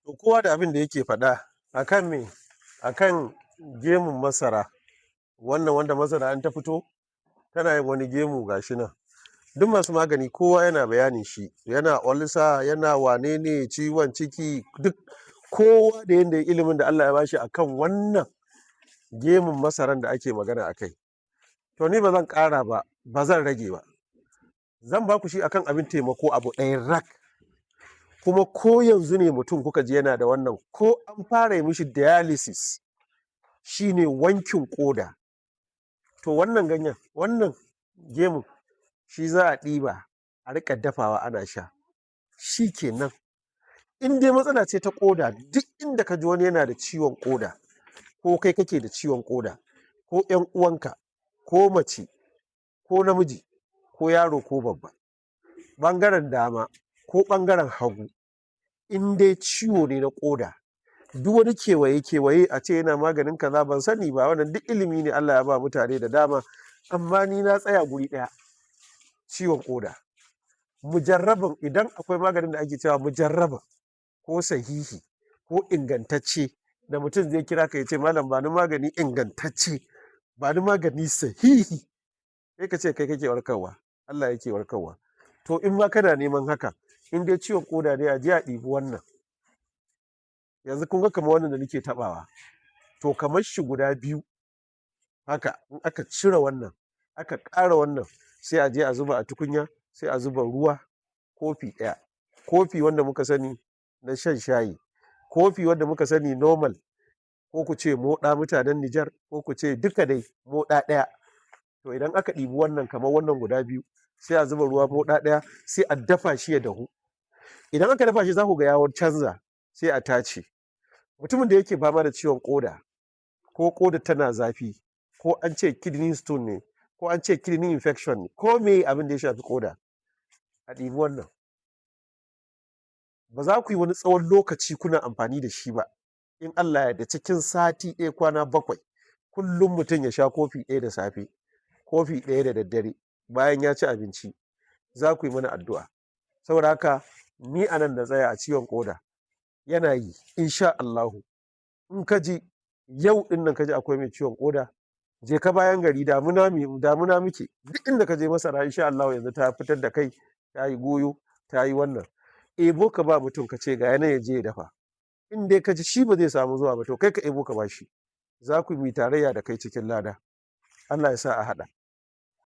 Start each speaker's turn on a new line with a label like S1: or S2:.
S1: To kowa da abin da yake faɗa akan me? Akan gemun masara. Wannan wanda masara an ta fito tana yin wani gemu gashi nan. Duk masu magani kowa yana bayanin shi, yana olsa, yana wane ne ciwon ciki duk kowa da yanda ilimin da Allah ya bashi akan wannan gemun masaran da ake magana a kai. To ni ba zan ƙara ba, ba zan rage ba. Zan ba ku shi akan abin taimako abu ɗaya rak. Kuma ko yanzu ne mutum kuka ji yana da wannan ko an fara yi mishi dialysis shine wankin ƙoda. To wannan ganyen, wannan gemun shi za a ɗiba a riƙa dafawa ana sha. Shi kenan. In dai matsala ce ta ƙoda, duk inda ka ji wani yana da ciwon ƙoda, ko kai kake da ciwon ƙoda, ko ‘yan uwanka, ko mace, ko namiji, ko yaro, ko babba, ɓangaren dama ko ɓangaren hagu, in dai ciwo ne na ƙoda, duk wani kewaye-kewaye a ce yana maganin kaza ban sani ba, wannan duk ilimi ne Allah ya ba mutane da dama. Amma ni na tsaya guri ɗaya, ciwon ƙoda. Mujarrabin idan akwai maganin da ake cewa mujarrabin ko sahihi ko ingantacce da mutum zai kira ka ya ce malam ba ni magani ingantacce, ba ni magani sahihi, sai ka ce kai kake warkarwa, Allah yake warkarwa. To in ma kana neman haka, in dai ciwon ƙoda ne a je a ɗibi wannan. Yanzu kun ga kamar wannan da nake taɓawa, to kamar shi guda biyu haka in aka cire wannan, aka ƙara wannan, sai a je a zuba a tukunya, sai a zuba ruwa kofi ɗaya. Kofi wanda muka sani na shan shayi, kofi wanda muka sani normal, ko ku ce moɗa mutanen Nijar, ko ku ce duka dai moɗa ɗaya. To idan aka ɗibi wannan kamar wannan guda biyu, sai a zuba ruwa moɗa ɗaya, sai a dafa shi ya dahu. Idan aka dafa shi za ku ga ya canza, sai a tace. Mutumin da yake fama da ciwon ƙoda, ko ƙoda tana zafi, ko an ce kidney stone ne, ko an ce kidney infection ne, ko meye abin da ya shafi ƙoda, a ɗibi wannan. Ba za ku yi wani tsawon lokaci kuna amfani da shi ba, in Allah ya yarda cikin sati ɗaya kwana 7, kullum mutum ya sha kofi ɗaya da safe, kofi ɗaya da daddare bayan ya ci abinci, za ku yi mana addu'a. Saboda haka ni a nan na tsaya a ciwon ƙoda, yana yi insha Allahu. In ka ji yau ɗin nan ka ji akwai mai ciwon ƙoda, je ka bayan gari damuna muke, duk inda ka je masara insha Allahu yanzu ta fitar da kai, ta yi goyo, ta yi wannan. Ɗebo ka ba mutum ka ce ga ya nan ya je ya dafa. In dai ka ji shi ba zai samu zuwa ba to kai ka ɗebo ka ba shi. Za ku yi tarayya da kai cikin lada. Allah ya sa a haɗa.